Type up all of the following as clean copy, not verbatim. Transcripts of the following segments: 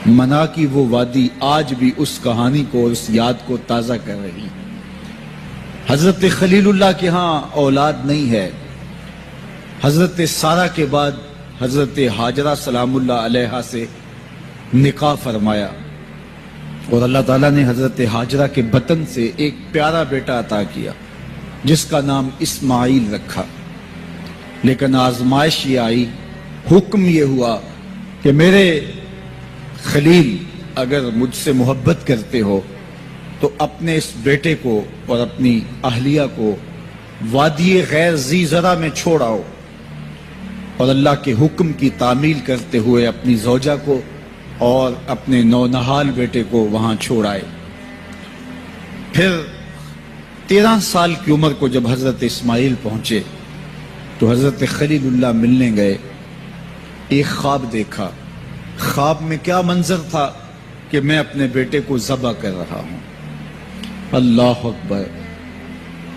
منا کی وہ وادی آج بھی اس کہانی کو اور اس یاد کو تازہ کر رہی ہے۔ حضرت خلیل اللہ کے ہاں اولاد نہیں ہے۔ حضرت سارہ کے بعد حضرت حاجرہ سلام اللہ علیہا سے نکاح فرمایا اور اللہ تعالیٰ نے حضرت حاجرہ کے بطن سے ایک پیارا بیٹا عطا کیا جس کا نام اسماعیل رکھا۔ لیکن آزمائش یہ آئی، حکم یہ ہوا کہ میرے خلیل اگر مجھ سے محبت کرتے ہو تو اپنے اس بیٹے کو اور اپنی اہلیہ کو وادی غیر ذی زرع میں چھوڑ آؤ، اور اللہ کے حکم کی تعمیل کرتے ہوئے اپنی زوجہ کو اور اپنے نونہال بیٹے کو وہاں چھوڑ آئے۔ پھر 13 سال کی عمر کو جب حضرت اسماعیل پہنچے تو حضرت خلیل اللہ ملنے گئے۔ ایک خواب دیکھا۔ خواب میں کیا منظر تھا کہ میں اپنے بیٹے کو ذبح کر رہا ہوں۔ اللہ اکبر!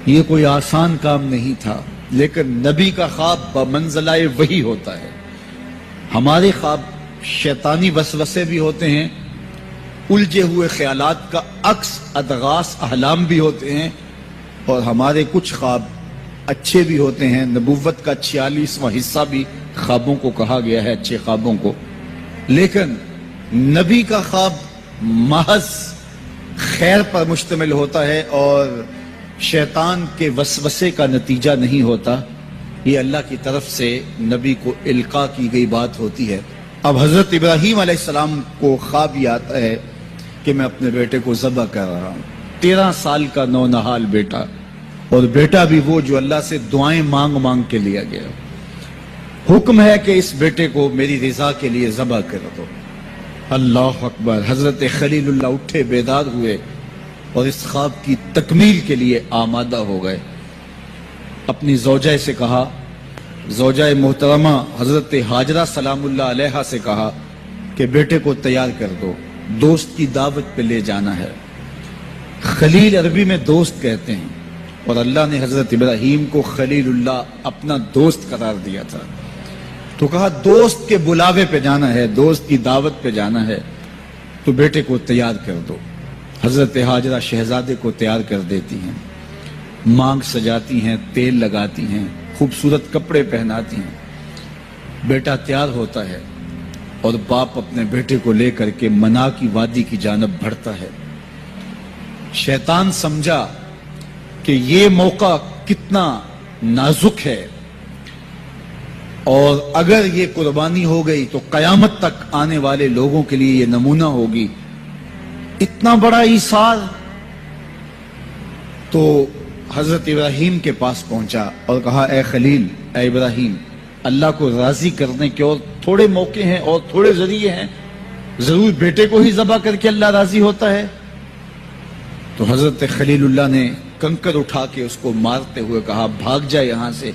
یہ کوئی آسان کام نہیں تھا، لیکن نبی کا خواب بمنزلہ وحی ہوتا ہے۔ ہمارے خواب شیطانی وسوسے بھی ہوتے ہیں، الجھے ہوئے خیالات کا عکس ادغاث احلام بھی ہوتے ہیں، اور ہمارے کچھ خواب اچھے بھی ہوتے ہیں۔ نبوت کا 46واں حصہ بھی خوابوں کو کہا گیا ہے، اچھے خوابوں کو۔ لیکن نبی کا خواب محض خیر پر مشتمل ہوتا ہے اور شیطان کے وسوسے کا نتیجہ نہیں ہوتا، یہ اللہ کی طرف سے نبی کو القاء کی گئی بات ہوتی ہے۔ اب حضرت ابراہیم علیہ السلام کو خواب یہ آتا ہے کہ میں اپنے بیٹے کو ذبح کر رہا ہوں۔ 13 سال کا نونہال بیٹا، اور بیٹا بھی وہ جو اللہ سے دعائیں مانگ مانگ کے لیا گیا۔ حکم ہے کہ اس بیٹے کو میری رضا کے لیے ذبح کر دو۔ اللہ اکبر! حضرت خلیل اللہ اٹھے، بیدار ہوئے اور اس خواب کی تکمیل کے لیے آمادہ ہو گئے۔ اپنی زوجہ سے کہا، زوجہ محترمہ حضرت حاجرہ سلام اللہ علیہا سے کہا کہ بیٹے کو تیار کر دو، دوست کی دعوت پہ لے جانا ہے۔ خلیل عربی میں دوست کہتے ہیں، اور اللہ نے حضرت ابراہیم کو خلیل اللہ اپنا دوست قرار دیا تھا، تو کہا دوست کے بلاوے پہ جانا ہے، دوست کی دعوت پہ جانا ہے، تو بیٹے کو تیار کر دو۔ حضرت حاجرہ شہزادے کو تیار کر دیتی ہیں، مانگ سجاتی ہیں، تیل لگاتی ہیں، خوبصورت کپڑے پہناتی ہیں۔ بیٹا تیار ہوتا ہے اور باپ اپنے بیٹے کو لے کر کے منا کی وادی کی جانب بڑھتا ہے۔ شیطان سمجھا کہ یہ موقع کتنا نازک ہے، اور اگر یہ قربانی ہو گئی تو قیامت تک آنے والے لوگوں کے لیے یہ نمونہ ہوگی، اتنا بڑا ایثار۔ تو حضرت ابراہیم کے پاس پہنچا اور کہا، اے خلیل، اے ابراہیم، اللہ کو راضی کرنے کے اور تھوڑے موقع ہیں اور تھوڑے ذریعے ہیں، ضرور بیٹے کو ہی ذبح کر کے اللہ راضی ہوتا ہے؟ تو حضرت خلیل اللہ نے کنکر اٹھا کے اس کو مارتے ہوئے کہا، بھاگ جائے یہاں سے،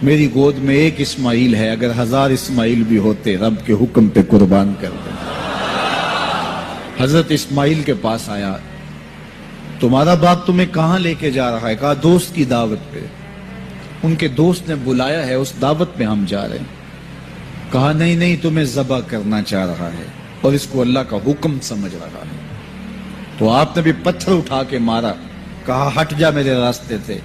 میری گود میں ایک اسماعیل ہے، اگر 1000 اسماعیل بھی ہوتے رب کے حکم پہ قربان کر دیں۔ حضرت اسماعیل کے پاس آیا، تمہارا باپ تمہیں کہاں لے کے جا رہا ہے؟ کہا دوست کی دعوت پہ، ان کے دوست نے بلایا ہے، اس دعوت پہ ہم جا رہے ہیں۔ کہا نہیں نہیں، تمہیں ذبح کرنا چاہ رہا ہے اور اس کو اللہ کا حکم سمجھ رہا ہے۔ تو آپ نے بھی پتھر اٹھا کے مارا، کہا ہٹ جا میرے راستے سے۔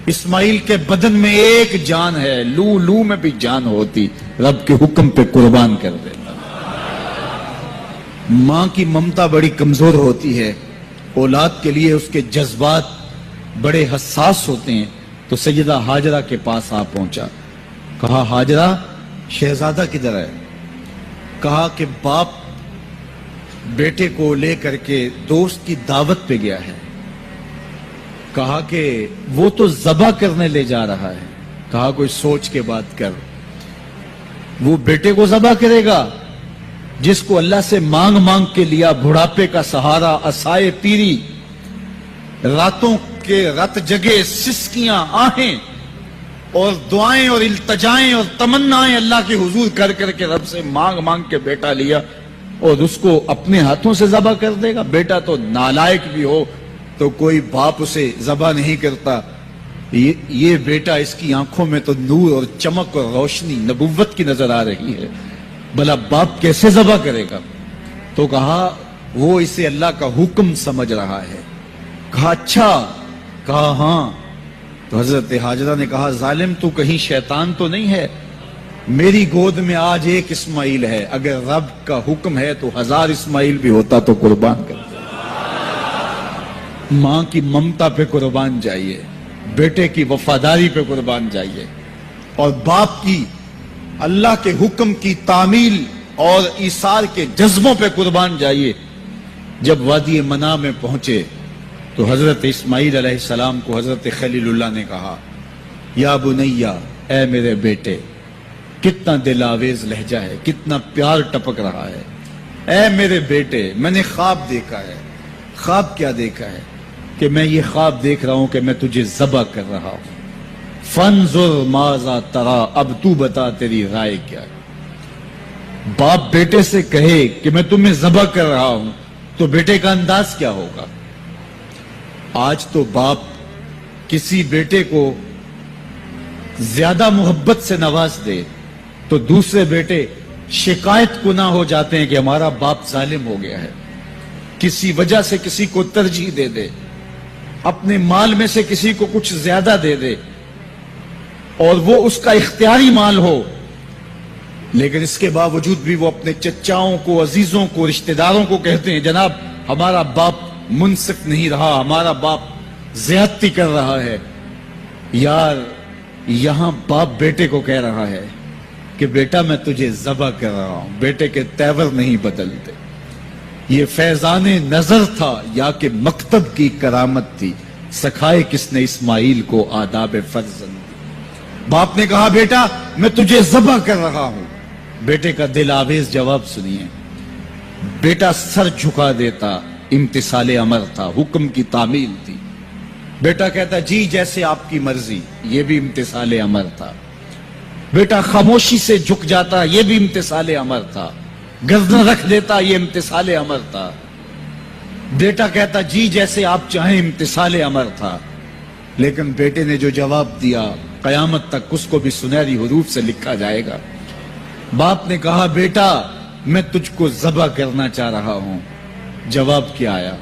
اسماعیل کے بدن میں ایک جان ہے، لو لو میں بھی جان ہوتی، رب کے حکم پہ قربان کر دیتا۔ ماں کی ممتا بڑی کمزور ہوتی ہے، اولاد کے لیے اس کے جذبات بڑے حساس ہوتے ہیں۔ تو سیدہ حاجرہ کے پاس آ پہنچا، کہا حاجرہ، شہزادہ کدھر ہے؟ کہا کہ باپ بیٹے کو لے کر کے دوست کی دعوت پہ گیا ہے۔ کہا کہ وہ تو ذبح کرنے لے جا رہا ہے۔ کہا کوئی سوچ کے بات کر، وہ بیٹے کو ذبح کرے گا جس کو اللہ سے مانگ مانگ کے لیا، بڑھاپے کا سہارا، عصائے پیری، راتوں کے رت جگے، سسکیاں، آہیں اور دعائیں اور التجائیں اور تمنائیں اللہ کے حضور کر کر کے رب سے مانگ مانگ کے بیٹا لیا، اور اس کو اپنے ہاتھوں سے ذبح کر دے گا؟ بیٹا تو نالائق بھی ہو تو کوئی باپ اسے ذبح نہیں کرتا۔ یہ بیٹا، اس کی آنکھوں میں تو نور اور چمک اور روشنی نبوت کی نظر آ رہی ہے، بھلا باپ کیسے ذبح کرے گا؟ تو کہا وہ اسے اللہ کا حکم سمجھ رہا ہے. کہا اچھا؟ کہا ہاں. تو حضرت حاجرہ نے کہا ظالم تو کہیں شیطان تو نہیں ہے؟ میری گود میں آج ایک اسماعیل ہے، اگر رب کا حکم ہے تو 1000 اسماعیل بھی ہوتا تو قربان کر. ماں کی ممتا پہ قربان جائیے، بیٹے کی وفاداری پہ قربان جائیے، اور باپ کی اللہ کے حکم کی تعمیل اور ایثار کے جذبوں پہ قربان جائیے. جب وادی منا میں پہنچے تو حضرت اسماعیل علیہ السلام کو حضرت خلیل اللہ نے کہا یا بنیا، اے میرے بیٹے. کتنا دل آویز لہجہ ہے، کتنا پیار ٹپک رہا ہے. اے میرے بیٹے، میں نے خواب دیکھا ہے. خواب کیا دیکھا ہے؟ کہ میں یہ خواب دیکھ رہا ہوں کہ میں تجھے ذبح کر رہا ہوں. فانظر ماذا ترى، اب تو بتا تیری رائے کیا ہے. باپ بیٹے سے کہے کہ میں تمہیں ذبح کر رہا ہوں تو بیٹے کا انداز کیا ہوگا؟ آج تو باپ کسی بیٹے کو زیادہ محبت سے نواز دے تو دوسرے بیٹے شکایت کو نہ ہو جاتے ہیں کہ ہمارا باپ ظالم ہو گیا ہے. کسی وجہ سے کسی کو ترجیح دے دے، اپنے مال میں سے کسی کو کچھ زیادہ دے دے، اور وہ اس کا اختیاری مال ہو، لیکن اس کے باوجود بھی وہ اپنے چچاؤں کو، عزیزوں کو، رشتہ داروں کو کہتے ہیں جناب ہمارا باپ منصف نہیں رہا، ہمارا باپ زیادتی کر رہا ہے. یار یہاں باپ بیٹے کو کہہ رہا ہے کہ بیٹا میں تجھے ذبح کر رہا ہوں. بیٹے کے تیور نہیں بدلتے. یہ فیضان نظر تھا یا کہ مکتب کی کرامت تھی؟ سکھائے کس نے اسماعیل کو آداب فرزند؟ باپ نے کہا بیٹا میں تجھے ذبح کر رہا ہوں. بیٹے کا دل آویز جواب سنیے. بیٹا سر جھکا دیتا، امتثال امر تھا، حکم کی تعمیل تھی. بیٹا کہتا جی جیسے آپ کی مرضی، یہ بھی امتثال امر تھا. بیٹا خاموشی سے جھک جاتا، یہ بھی امتثال امر تھا. گردن رکھ دیتا، یہ امتثال امر تھا. بیٹا کہتا جی جیسے آپ چاہیں، امتثال امر تھا. لیکن بیٹے نے جو جواب دیا قیامت تک اس کو بھی سنہری حروف سے لکھا جائے گا. باپ نے کہا بیٹا میں تجھ کو ذبح کرنا چاہ رہا ہوں. جواب کیا آیا؟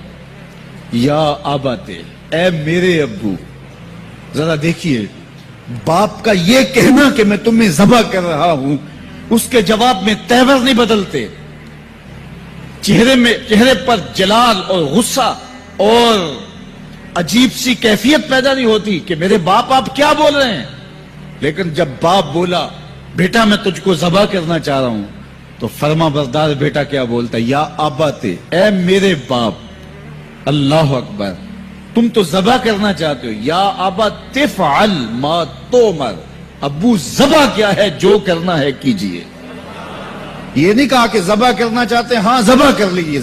یا آباتے، اے میرے ابو. ذرا دیکھیے باپ کا یہ کہنا کہ میں تمہیں ذبح کر رہا ہوں، اس کے جواب میں تیور نہیں بدلتے. چہرے پر جلال اور غصہ اور عجیب سی کیفیت پیدا نہیں ہوتی کہ میرے باپ آپ کیا بول رہے ہیں. لیکن جب باپ بولا بیٹا میں تجھ کو ذبح کرنا چاہ رہا ہوں تو فرما بردار بیٹا کیا بولتا؟ یا آباتے، اے میرے باپ. اللہ اکبر. تم تو ذبح کرنا چاہتے ہو. یا آبا تفعل ما تؤمر، ابو ذبح کیا ہے جو کرنا ہے کیجئے. یہ نہیں کہا کہ ذبح کرنا چاہتے ہیں ہاں ذبح کر لیجئے.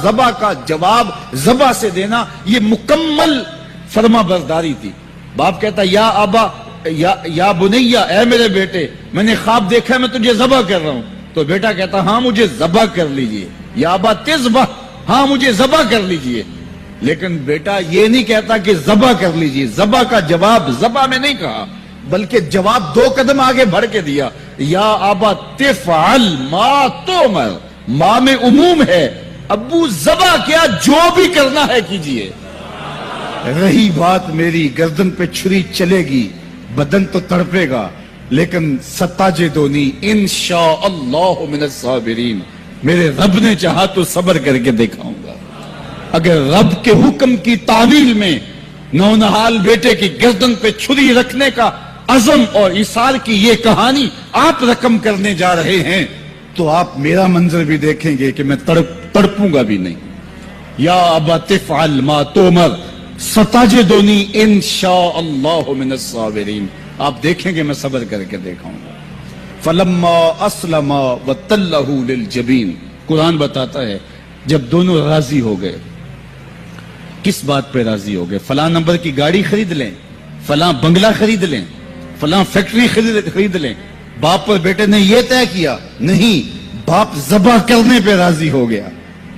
ذبح کا جواب ذبح سے دینا یہ مکمل فرما برداری تھی. باپ کہتا یا آبا، یا بنیا، اے میرے بیٹے میں نے خواب دیکھا ہے میں تجھے ذبح کر رہا ہوں. تو بیٹا کہتا ہاں مجھے ذبح کر لیجئے. یا آبا تذبح، ہاں مجھے ذبح کر لیجئے. لیکن بیٹا یہ نہیں کہتا کہ ذبح کر لیجئے. ذبح کا جواب ذبح میں نہیں کہا بلکہ جواب 2 قدم آگے بڑھ کے دیا. یا آبا تفعل ما تؤمر، ماں میں عموم ہے. ابو ذبح کیا جو بھی کرنا ہے کیجئے. رہی بات میری گردن پہ چھری چلے گی، بدن تو تڑپے گا، لیکن ستاجدونی انشاءاللہ من الصابرین. میرے رب نے چاہا تو صبر کر کے دکھاؤں گا. اگر رب کے حکم کی تعمیل میں نونہال بیٹے کی گردن پہ چھری رکھنے کا عزم اور ایثار کی یہ کہانی آپ رقم کرنے جا رہے ہیں تو آپ میرا منظر بھی دیکھیں گے کہ میں تڑپوں گا بھی نہیں. یا ابا تفعل ما تؤمر ستجدنی انشاءاللہ من الصابرین. آپ دیکھیں گے میں صبر کر کے دکھاؤں گا. فلما اسلم وتلہ للجبین، قرآن بتاتا ہے جب دونوں راضی ہو گئے. کس بات پہ راضی ہو گئے؟ فلاں نمبر کی گاڑی خرید لیں، فلاں بنگلہ خرید لیں، فلاں فیکٹری خرید لیں. باپ اور بیٹے نے یہ طے کیا نہیں. باپ ذبح کرنے پہ راضی ہو گیا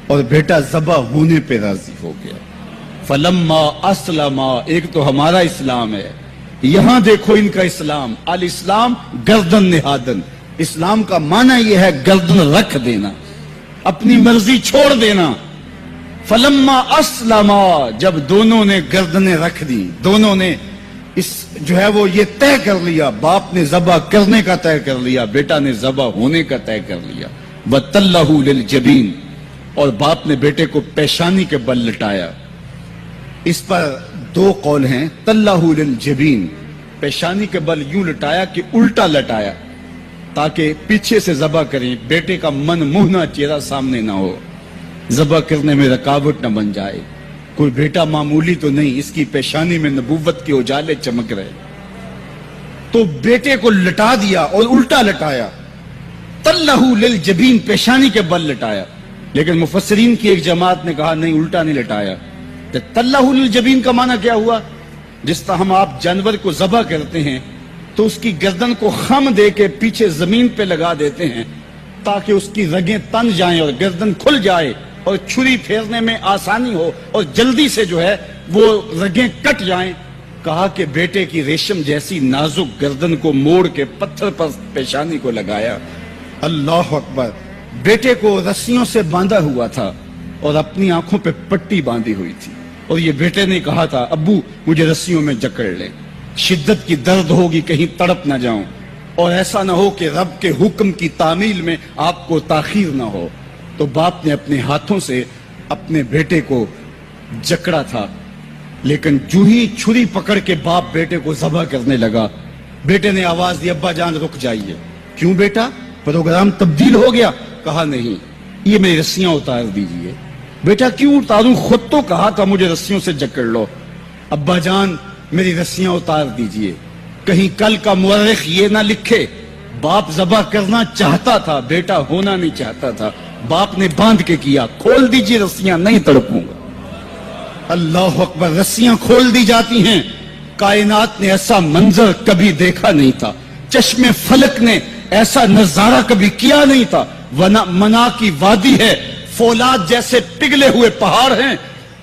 اور بیٹا ذبح ہونے پہ راضی ہو گیا. فلما اسلم، ایک تو ہمارا اسلام ہے، یہاں دیکھو ان کا اسلام. الاسلام گردن نہادن. اسلام کا معنی یہ ہے گردن رکھ دینا. اپنی مرضی چھوڑ دینا. فلما اسلما، جب دونوں نے گردنیں رکھ دی، دونوں نے جو ہے وہ یہ طے کر لیا، باپ نے ذبح کرنے کا طے کر لیا، بیٹا نے ذبح ہونے کا طے کر لیا. وَتَلَّهُ لِلْجَبِينِ، اور باپ نے بیٹے کو پیشانی کے بل لٹایا. اس پر دو قول ہیں. تَلَّهُ لِلْجَبِينِ، پیشانی کے بل یوں لٹایا کہ الٹا لٹایا تاکہ پیچھے سے ذبح کریں، بیٹے کا من منہ چہرہ سامنے نہ ہو، ذبح کرنے میں رکاوٹ نہ بن جائے. کوئی بیٹا معمولی تو نہیں، اس کی پیشانی میں نبوت کے اجالے چمک رہے. تو بیٹے کو لٹا دیا اور الٹا لٹایا. تَلَّهُ لِلْجَبِينِ، پیشانی کے بل لٹایا. لیکن مفسرین کی ایک جماعت نے کہا نہیں، الٹا نہیں لٹایا. تو تَلَّهُ لِلْجَبِينِ کا معنی کیا ہوا؟ جس طرح ہم آپ جانور کو ذبح کرتے ہیں تو اس کی گردن کو خم دے کے پیچھے زمین پہ لگا دیتے ہیں تاکہ اس کی رگیں تن جائیں اور گردن کھل جائے اور چھری پھیرنے میں آسانی ہو اور جلدی سے جو ہے وہ رگیں کٹ جائیں. کہا کہ بیٹے کی ریشم جیسی نازک گردن کو موڑ کے پتھر پر پیشانی کو لگایا. اللہ اکبر. بیٹے کو رسیوں سے باندھا ہوا تھا اور اپنی آنکھوں پہ پٹی باندھی ہوئی تھی، اور یہ بیٹے نے کہا تھا ابو مجھے رسیوں میں جکڑ لے، شدت کی درد ہوگی، کہیں تڑپ نہ جاؤں، اور ایسا نہ ہو کہ رب کے حکم کی تعمیل میں آپ کو تاخیر نہ ہو. تو باپ نے اپنے ہاتھوں سے اپنے بیٹے کو جکڑا تھا، لیکن جو ہی چھری پکڑ کے باپ بیٹے کو ذبح کرنے لگا، بیٹے نے آواز دی ابا جان رک جائیے. کیوں بیٹا، پروگرام تبدیل ہو گیا؟ کہا نہیں، یہ میری رسیاں اتار دیجئے. بیٹا کیوں اتاروں، خود تو کہا تھا مجھے رسیوں سے جکڑ لو. ابا جان میری رسیاں اتار دیجئے. کہیں کل کا مورخ یہ نہ لکھے باپ ذبح کرنا چاہتا تھا، بیٹا ہونا نہیں چاہتا تھا. باپ نے باندھ کے کیا. کھول دیجئے رسیاں، نہیں تڑپوں گا. اللہ اکبر. رسیاں کھول دی جاتی ہیں. کائنات نے ایسا منظر کبھی دیکھا نہیں تھا، چشم فلک نے ایسا نظارہ کبھی کیا نہیں تھا. منا کی وادی ہے، فولاد جیسے پگھلے ہوئے پہاڑ ہیں،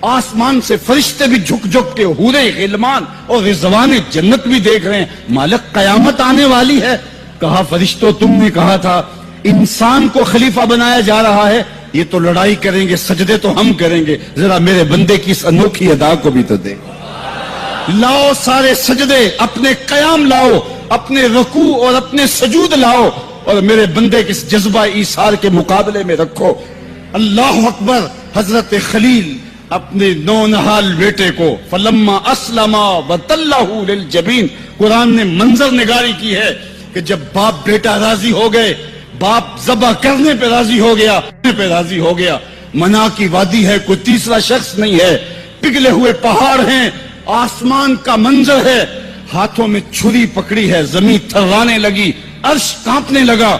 آسمان سے فرشتے بھی جھک جھک کے حورے غلمان اور رضوان جنت بھی دیکھ رہے ہیں. مالک قیامت آنے والی ہے. کہا فرشتوں تم نے کہا تھا انسان کو خلیفہ بنایا جا رہا ہے، یہ تو لڑائی کریں گے، سجدے تو ہم کریں گے، ذرا میرے بندے کی اس انوکھی ادا کو بھی تو دیکھو. لاؤ سارے سجدے، اپنے قیام لاؤ، اپنے رکوع اور اپنے سجود لاؤ، اور میرے بندے کے اس جذبہ ایثار کے مقابلے میں رکھو. اللہ اکبر. حضرت خلیل اپنے نونہال بیٹے کو فلما اسلما وتلہ للجبین، قرآن نے منظر نگاری کی ہے کہ جب باپ بیٹا راضی ہو گئے، باپ ذبح کرنے پہ راضی ہو گیا. منا کی وادی ہے، کوئی تیسرا شخص نہیں ہے، پگھلے ہوئے پہاڑ ہیں، آسمان کا منظر ہے، ہاتھوں میں چھری پکڑی ہے، زمین تھرانے لگی، عرش کانپنے لگا،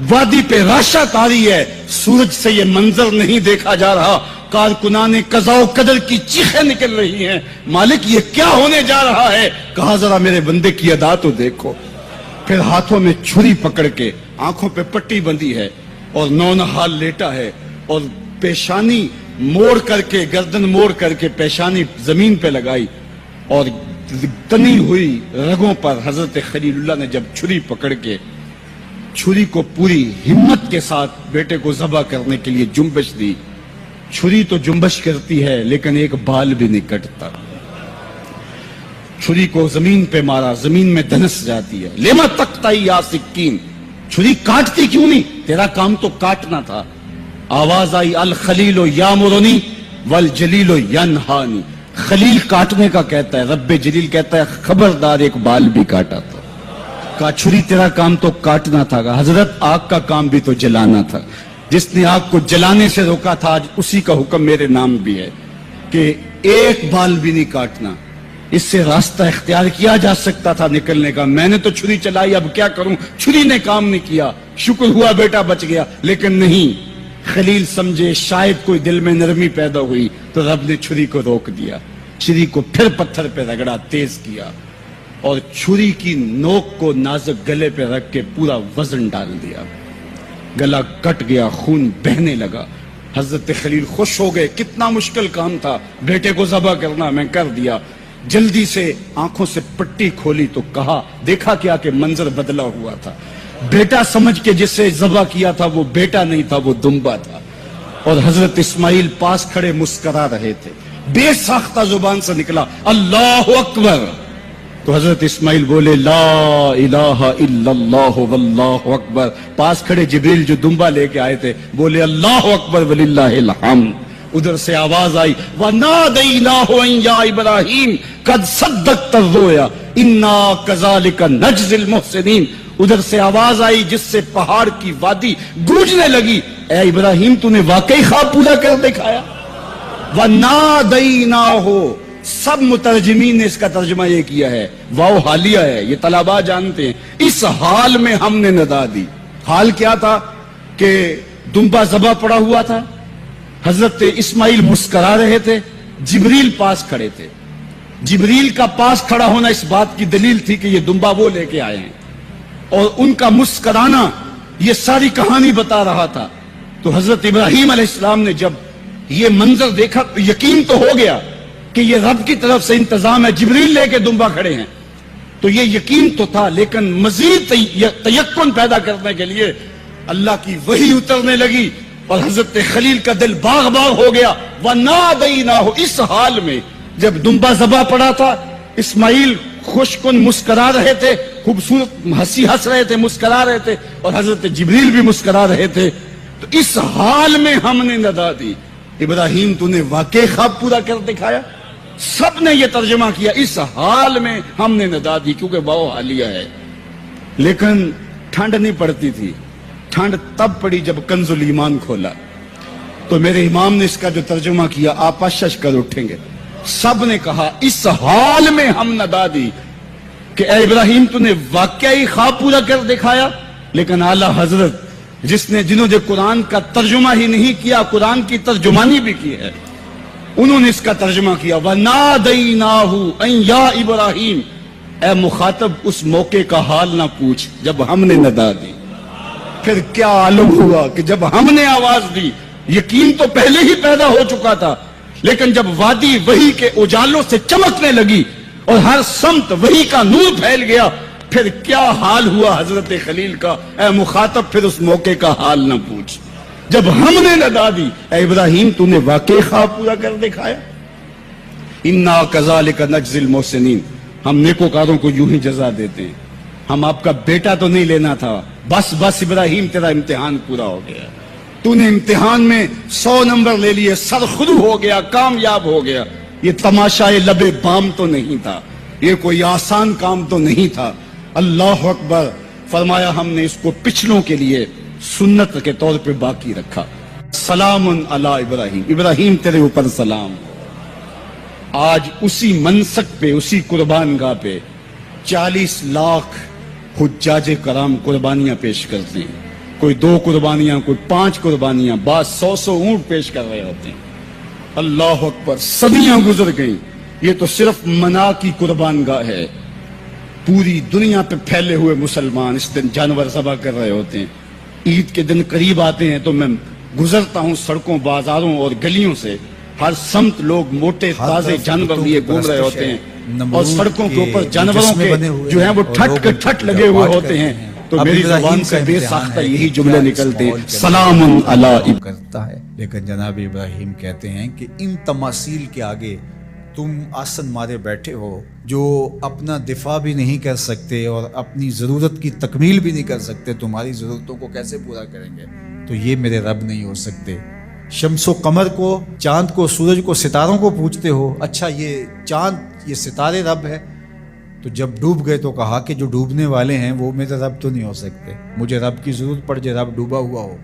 وادی پہ راشا تاری ہے، سورج سے یہ منظر نہیں دیکھا جا رہا، کارکنان قضاء و قدر کی چیخیں نکل رہی ہیں. مالک یہ کیا ہونے جا رہا ہے؟ کہا ذرا میرے بندے کی ادا تو دیکھو. پھر ہاتھوں میں چھری پکڑ کے، آنکھوں پہ پٹی بندھی ہے اور نونہال لیٹا ہے، اور پیشانی موڑ کر کے، گردن موڑ کر کے پیشانی زمین پہ لگائی، اور تنی ہوئی رگوں پر حضرت خلیل اللہ نے جب چھری پکڑ کے چھری کو پوری ہمت کے ساتھ بیٹے کو ذبح کرنے کے لیے جنبش دی. چھری تو جنبش کرتی ہے لیکن ایک بال بھی نہیں کٹتا. چھری کو زمین پہ مارا، زمین میں دھنس جاتی ہے. لما تقطعی یا سکین، چھری کاٹتی کیوں نہیں؟ تیرا کام تو کاٹنا تھا. آواز آئی الخلیل یامرنی والجلیل ینہانی. خلیل کاٹنے کا کہتا ہے، رب جلیل کہتا ہے خبردار ایک بال بھی کاٹا تھا. کہا چھری تیرا کام تو کاٹنا تھا. حضرت آگ کا کام بھی تو جلانا تھا. جس نے آگ کو جلانے سے روکا تھا آج اسی کا حکم میرے نام بھی ہے کہ ایک بال بھی نہیں کاٹنا. اس سے راستہ اختیار کیا جا سکتا تھا نکلنے کا. میں نے تو چھری چلائی، اب کیا کروں؟ چھری نے کام نہیں کیا. شکر ہوا بیٹا بچ گیا، لیکن نہیں. خلیل سمجھے شاید کوئی دل میں نرمی پیدا ہوئی تو رب نے چھری کو روک دیا. چھری کو پھر پتھر پہ رگڑا، تیز کیا، اور چھری کی نوک کو نازک گلے پہ رکھ کے پورا وزن ڈال دیا. گلا کٹ گیا، خون بہنے لگا. حضرت خلیل خوش ہو گئے. کتنا مشکل کام تھا بیٹے کو ذبح کرنا، میں کر دیا. جلدی سے آنکھوں سے پٹی کھولی تو کہا، دیکھا کیا کہ منظر بدلا ہوا تھا. بیٹا سمجھ کے جسے ذبح کیا تھا وہ بیٹا نہیں تھا، وہ دمبا تھا. اور حضرت اسماعیل پاس کھڑے مسکرا رہے تھے. بے ساختہ زبان سے نکلا اللہ اکبر. تو حضرت اسماعیل بولے لا الہ الا اللہ واللہ اکبر. پاس کھڑے جبریل جو دمبا لے کے آئے تھے بولے اللہ اکبر وللہ الحمد. ادھر سے آواز آئی وَنَادَيْنَاهُ أَن يَا إِبْرَاهِيمُ قَدْ صَدَّقْتَ الرُّؤْيَا إِنَّا كَذَلِكَ نَجْزِي الْمُحْسِنِينَ. ادھر سے آواز آئی جس سے پہاڑ کی وادی گونجنے لگی اے ابراہیم تو نے واقعی خواب پورا کر دکھایا. وَنَادَيْنَاهُ. سب مترجمین نے اس کا ترجمہ یہ کیا ہے واو حالیہ ہے, یہ طلباء جانتے ہیں. اس حال میں ہم نے ندا دی. حال کیا تھا کہ دمبا ذبح پڑا ہوا تھا, حضرت اسماعیل مسکرا رہے تھے, جبریل پاس کھڑے تھے. جبریل کا پاس کھڑا ہونا اس بات کی دلیل تھی کہ یہ دمبا وہ لے کے آئے ہیں, اور ان کا مسکرانا یہ ساری کہانی بتا رہا تھا. تو حضرت ابراہیم علیہ السلام نے جب یہ منظر دیکھا تو یقین تو ہو گیا کہ یہ رب کی طرف سے انتظام ہے, جبریل لے کے دمبا کھڑے ہیں. تو یہ یقین تو تھا, لیکن مزید تیقن پیدا کرنے کے لیے اللہ کی وحی اترنے لگی اور حضرت خلیل کا دل باغ باغ ہو گیا. وَنَادَيْنَاهُ. اس حال میں جب دمبا ذبح پڑا تھا اسماعیل خوش کن مسکرا رہے تھے, خوبصورت ہنسی ہنس رہے تھے, مسکرا رہے تھے, اور حضرت جبریل بھی مسکرا رہے تھے. تو اس حال میں ہم نے ندا دی ابراہیم تو نے واقعی خواب پورا کر دکھایا. سب نے یہ ترجمہ کیا اس حال میں ہم نے ندا دی, کیونکہ واو حالیہ ہے. لیکن ٹھنڈ نہیں پڑتی تھی. ٹھنڈ تب پڑی جب کنز الایمان کھولا. تو میرے امام نے اس کا جو ترجمہ کیا آپ اشش کر اٹھیں گے. سب نے کہا اس حال میں ہم ندا دی کہ اے ابراہیم تو نے واقعی خواب پورا کر دکھایا. لیکن اعلیٰ حضرت جنہوں نے قرآن کا ترجمہ ہی نہیں کیا, قرآن کی ترجمانی بھی کی ہے, انہوں نے اس کا ترجمہ کیا وَنَادَيْنَاهُ أَن يَا إِبْرَاهِيمُ. اے مخاطب اس موقع کا حال نہ پوچھ جب ہم نے ندا دی. پھر کیا عالم ہوا کہ جب ہم نے آواز دی, یقین تو پہلے ہی پیدا ہو چکا تھا, لیکن جب وادی وحی کے اجالوں سے چمکنے لگی اور ہر سمت وحی کا نور پھیل گیا, پھر کیا حال ہوا حضرت خلیل کا. اے مخاطب پھر اس موقع کا حال نہ پوچھ جب ہم نے ندا دی اے ابراہیم تو نے واقعی خواب پورا کر دکھایا. اِنَّا كَذَلِكَ نَجْزِي الْمُحْسِنِينَ. ہم نیکوکاروں کو یوں ہی جزا دیتے ہیں. ہم آپ کا بیٹا تو نہیں لینا تھا, بس ابراہیم تیرا امتحان پورا ہو گیا, تو نے امتحان میں 100 نمبر لے لیے, سرخرو ہو گیا, کامیاب ہو گیا. یہ تماشائے لبے بام تو نہیں تھا, یہ کوئی آسان کام تو نہیں تھا. اللہ اکبر. فرمایا ہم نے اس کو پچھلوں کے لیے سنت کے طور پہ باقی رکھا. سلام علی ابراہیم. ابراہیم تیرے اوپر سلام. آج اسی منسک پہ, اسی قربان گاہ پہ 40 لاکھ حجاج کرام قربانیاں پیش کرتے ہیں. کوئی 2 قربانیاں, کوئی 5 قربانیاں, بعض 100 اونٹ پیش کر رہے ہوتے ہیں. اللہ اکبر. صدیاں گزر گئیں. یہ تو صرف منا کی قربان گاہ ہے. پوری دنیا پہ پھیلے ہوئے مسلمان اس دن جانور ذبح کر رہے ہوتے ہیں. عید کے دن قریب آتے ہیں تو میں گزرتا ہوں سڑکوں, بازاروں اور گلیوں سے, ہر سمت لوگ موٹے تازے جانور لیے گھوم رہے ہوتے ہیں, اور سڑکوں کے اوپر جانوروں کے جو ہیں وہ ٹھٹ لگے ہوئے ہوتے ہیں. تو میری زبان سے بے ساختہ یہی جملے نکلتے ہیں سلام علی کرتا ہے. لیکن جناب ابراہیم کہتے ہیں کہ ان تماثیل کے آگے تم آسن مارے بیٹھے ہو جو اپنا دفاع بھی نہیں کر سکتے اور اپنی ضرورت کی تکمیل بھی نہیں کر سکتے, تمہاری ضرورتوں کو کیسے پورا کریں گے؟ تو یہ میرے رب نہیں ہو سکتے. شمس و قمر کو, چاند کو, سورج کو, ستاروں کو پوچھتے ہو, اچھا یہ چاند یہ ستارے رب ہے. تو جب ڈوب گئے تو کہا کہ جو ڈوبنے والے ہیں وہ میرے رب تو نہیں ہو سکتے. مجھے رب کی ضرورت پڑ جائے, رب ڈوبا ہوا ہو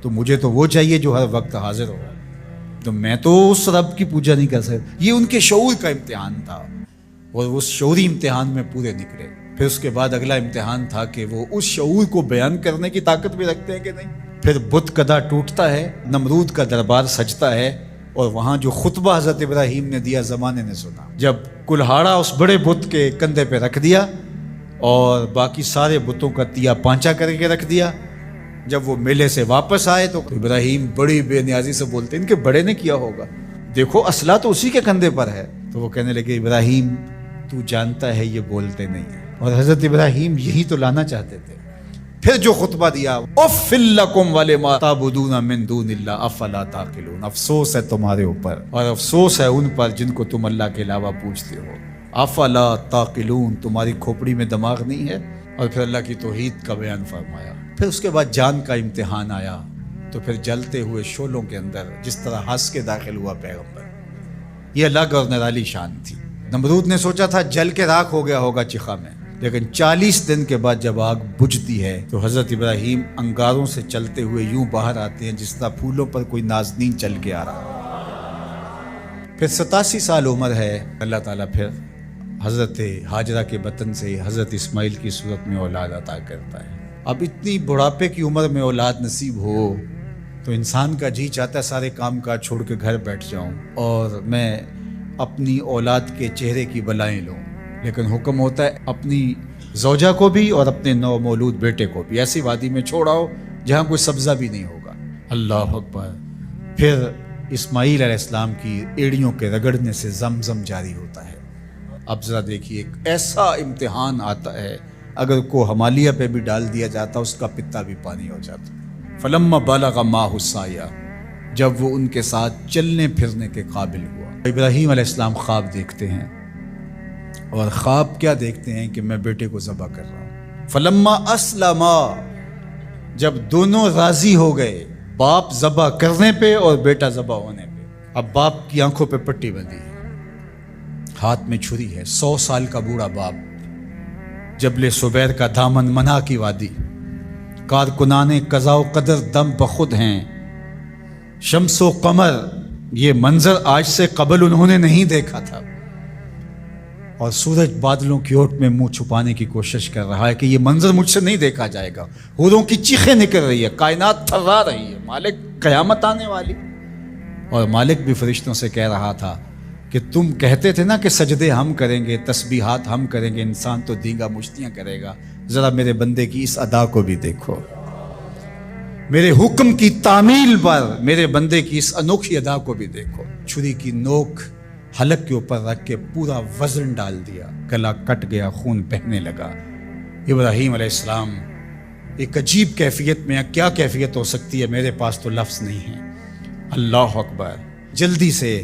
تو مجھے تو وہ چاہیے جو ہر وقت حاضر ہو. تو میں تو اس رب کی پوجا نہیں کر سکتا. یہ ان کے شعور کا امتحان تھا اور اس شعوری امتحان میں پورے نکلے. پھر اس کے بعد اگلا امتحان تھا کہ وہ اس شعور کو بیان کرنے کی طاقت بھی رکھتے ہیں کہ نہیں. پھر بت کدا ٹوٹتا ہے, نمرود کا دربار سجتا ہے, اور وہاں جو خطبہ حضرت ابراہیم نے دیا زمانے نے سنا. جب کلہاڑا اس بڑے بت کے کندھے پہ رکھ دیا اور باقی سارے بتوں کا تیا پانچا کر کے رکھ دیا, جب وہ میلے سے واپس آئے تو ابراہیم بڑی بے نیازی سے بولتے ان کے بڑے نے کیا ہوگا, دیکھو اسلحہ تو اسی کے کندھے پر ہے. تو وہ کہنے لگے ابراہیم تو جانتا ہے یہ بولتے نہیں ہیں. اور حضرت ابراہیم یہی تو لانا چاہتے تھے. پھر جو خطبہ دیا، اُفِّل لَکُمْ وَلِمَا تَعْبُدُونَ مِن دُونِ اللَّهِ أَفَلَا تَعْقِلُونَ، افسوس ہے تمہارے اوپر اور افسوس ہے ان پر جن کو تم اللہ کے علاوہ پوجتے ہو. افلا تعقلون، تمہاری کھوپڑی میں دماغ نہیں ہے. اور پھر اللہ کی توحید کا بیان فرمایا. پھر اس کے بعد جان کا امتحان آیا، تو پھر جلتے ہوئے شعلوں کے اندر جس طرح ہنس کے داخل ہوا پیغمبر، یہ الگ اور نرالی شان تھی. نمرود نے سوچا تھا جل کے راکھ ہو گیا ہوگا چخا میں، لیکن 40 دن کے بعد جب آگ بجھتی ہے تو حضرت ابراہیم انگاروں سے چلتے ہوئے یوں باہر آتے ہیں جس طرح پھولوں پر کوئی نازنین چل کے آ رہا. پھر 87 سال عمر ہے. اللہ تعالیٰ پھر حضرت ہاجرہ کے بطن سے حضرت اسماعیل کی صورت میں اولاد عطا کرتا ہے. اب اتنی بڑھاپے کی عمر میں اولاد نصیب ہو تو انسان کا جی چاہتا ہے سارے کام کاج چھوڑ کے گھر بیٹھ جاؤں اور میں اپنی اولاد کے چہرے کی بلائیں لوں، لیکن حکم ہوتا ہے اپنی زوجہ کو بھی اور اپنے نو مولود بیٹے کو بھی ایسی وادی میں چھوڑاؤ جہاں کوئی سبزہ بھی نہیں ہوگا. اللہ اکبر. پھر اسماعیل علیہ السلام کی ایڑیوں کے رگڑنے سے زمزم جاری ہوتا ہے. اب ذرا دیکھیے، ایک ایسا امتحان آتا ہے اگر کو ہمالیہ پہ بھی ڈال دیا جاتا اس کا پتا بھی پانی ہو جاتا. فلما بلغ معہ السعی، جب وہ ان کے ساتھ چلنے پھرنے کے قابل ہوا. ابراہیم علیہ السلام خواب دیکھتے ہیں، اور خواب کیا دیکھتے ہیں کہ میں بیٹے کو ذبح کر رہا ہوں. فلما اسلما، جب دونوں راضی ہو گئے، باپ ذبح کرنے پہ اور بیٹا ذبح ہونے پہ. اب باپ کی آنکھوں پہ پٹی بندھی ہے، ہاتھ میں چھری ہے. 100 سال کا بوڑھا باپ، جبل سبیر کا دامن، منا کی وادی، کارکنان قضاء و قدر دم بخود ہیں، شمس و قمر. یہ منظر آج سے قبل انہوں نے نہیں دیکھا تھا. اور سورج بادلوں کی اوٹ میں منہ چھپانے کی کوشش کر رہا ہے کہ یہ منظر مجھ سے نہیں دیکھا جائے گا. حوروں کی چیخیں نکل رہی ہے، کائنات تھرا رہی ہے، مالک قیامت آنے والی. اور مالک بھی فرشتوں سے کہہ رہا تھا کہ تم کہتے تھے نا کہ سجدے ہم کریں گے، تسبیحات ہم کریں گے، انسان تو دینگا مشتیاں کرے گا. ذرا میرے بندے کی اس ادا کو بھی دیکھو، میرے حکم کی تعمیل پر میرے بندے کی اس انوکھی ادا کو بھی دیکھو. چھری کی نوک حلق کے اوپر رکھ کے پورا وزن ڈال دیا، گلا کٹ گیا، خون بہنے لگا. ابراہیم علیہ السلام ایک عجیب کیفیت میں، کیا کیفیت ہو سکتی ہے میرے پاس تو لفظ نہیں ہے. اللہ اکبر. جلدی سے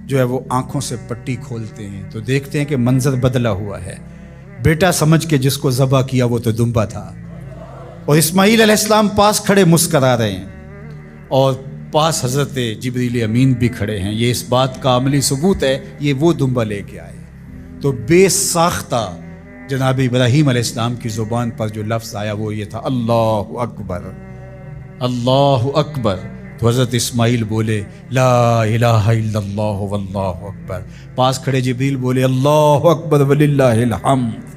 جو ہے وہ آنکھوں سے پٹی کھولتے ہیں تو دیکھتے ہیں کہ منظر بدلا ہوا ہے. بیٹا سمجھ کے جس کو ذبح کیا وہ تو دمبا تھا، اور اسماعیل علیہ السلام پاس کھڑے مسکرا رہے ہیں، اور پاس حضرت جبریل امین بھی کھڑے ہیں. یہ اس بات کا عملی ثبوت ہے یہ وہ دمبا لے کے آئے. تو بے ساختہ جناب ابراہیم علیہ السلام کی زبان پر جو لفظ آیا وہ یہ تھا، اللہ اکبر، اللہ اکبر. تو حضرت اسماعیل بولے لا الہ الا اللہ واللہ اکبر. پاس کھڑے جبریل بولے اللہ اکبر وللہ الحمد.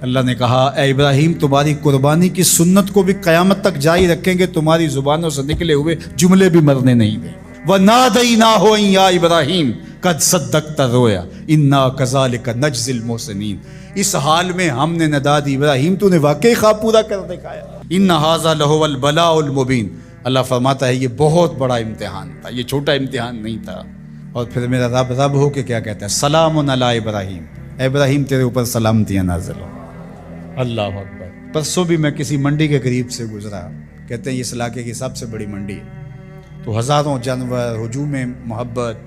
اللہ نے کہا اے ابراہیم تمہاری قربانی کی سنت کو بھی قیامت تک جاری رکھیں گے، تمہاری زبانوں سے نکلے ہوئے جملے بھی مرنے نہیں دیں. وَنَادَيْنَاهُ أَن يَا إِبْرَاهِيمُ قَدْ صَدَّقْتَ الرُّؤْيَا إِنَّا كَذَلِكَ نَجْزِي الْمُحْسِنِينَ. اس حال میں ہم نے ندا دی ابراہیم تو نے واقعی خواب پورا کر دکھایا. إِنَّ هَذَا لَهُوَ الْبَلَاءُ الْمُبِينُ. اللہ فرماتا ہے یہ بہت بڑا امتحان تھا، یہ چھوٹا امتحان نہیں تھا. اور پھر میرا رب ہو کے کیا کہتا ہے، سلام علی ابراہیم، اے ابراہیم تیرے اوپر سلامتیاں نازل ہو. اللہ اکبر. پرسوں بھی میں کسی منڈی کے قریب سے گزرا، کہتے ہیں اس علاقے کی سب سے بڑی منڈی ہے، تو ہزاروں جانور، ہجوم محبت،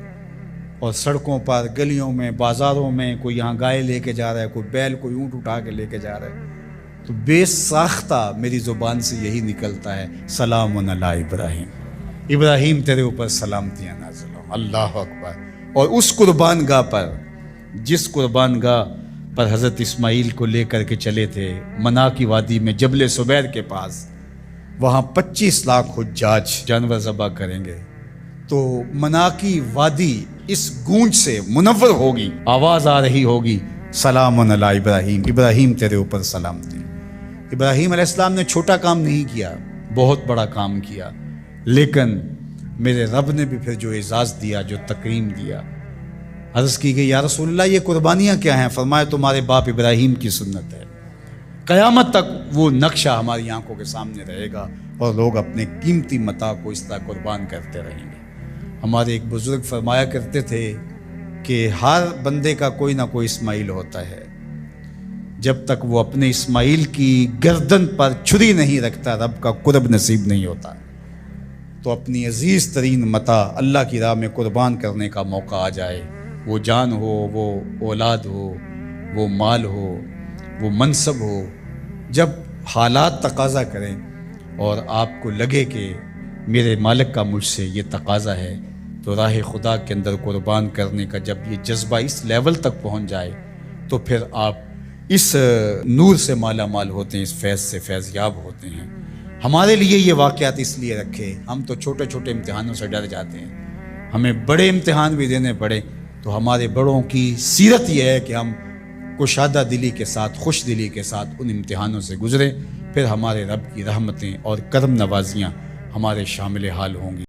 اور سڑکوں پر، گلیوں میں، بازاروں میں کوئی یہاں گائے لے کے جا رہا ہے، کوئی بیل، کوئی اونٹ اٹھا کے لے کے جا رہا ہے. تو بے ساختہ میری زبان سے یہی نکلتا ہے سلام علی ابراہیم، ابراہیم تیرے اوپر سلامتیاں نازل ہوں. اللہ اکبر. اور اس قربان گاہ پر، جس قربان گاہ پر حضرت اسماعیل کو لے کر کے چلے تھے، منا کی وادی میں جبل سبیر کے پاس، وہاں 25 لاکھ حجاج جانور ذبح کریں گے. تو منا کی وادی اس گونج سے منور ہوگی، آواز آ رہی ہوگی سلام علی ابراہیم، ابراہیم تیرے اوپر سلامتی. ابراہیم علیہ السلام نے چھوٹا کام نہیں کیا، بہت بڑا کام کیا. لیکن میرے رب نے بھی پھر جو اعزاز دیا، جو تکریم دیا، عرض کی گئی یا رسول اللہ یہ قربانیاں کیا ہیں؟ فرمایا تمہارے باپ ابراہیم کی سنت ہے. قیامت تک وہ نقشہ ہماری آنکھوں کے سامنے رہے گا اور لوگ اپنے قیمتی متاع کو اس طرح قربان کرتے رہیں گے. ہمارے ایک بزرگ فرمایا کرتے تھے کہ ہر بندے کا کوئی نہ کوئی اسماعیل ہوتا ہے. جب تک وہ اپنے اسماعیل کی گردن پر چھری نہیں رکھتا رب کا قرب نصیب نہیں ہوتا۔ تو اپنی عزیز ترین متاع اللہ کی راہ میں قربان کرنے کا موقع آ جائے، وہ جان ہو، وہ اولاد ہو، وہ مال ہو، وہ منصب ہو، جب حالات تقاضا کریں اور آپ کو لگے کہ میرے مالک کا مجھ سے یہ تقاضا ہے، تو راہ خدا کے اندر قربان کرنے کا جب یہ جذبہ اس لیول تک پہنچ جائے تو پھر آپ اس نور سے مالا مال ہوتے ہیں، اس فیض سے فیض یاب ہوتے ہیں۔ ہمارے لیے یہ واقعات اس لیے رکھے، ہم تو چھوٹے چھوٹے امتحانوں سے ڈر جاتے ہیں، ہمیں بڑے امتحان بھی دینے پڑے تو ہمارے بڑوں کی سیرت یہ ہے کہ ہم کشادہ دلی کے ساتھ، خوش دلی کے ساتھ ان امتحانوں سے گزریں، پھر ہمارے رب کی رحمتیں اور کرم نوازیاں ہمارے شامل حال ہوں گی۔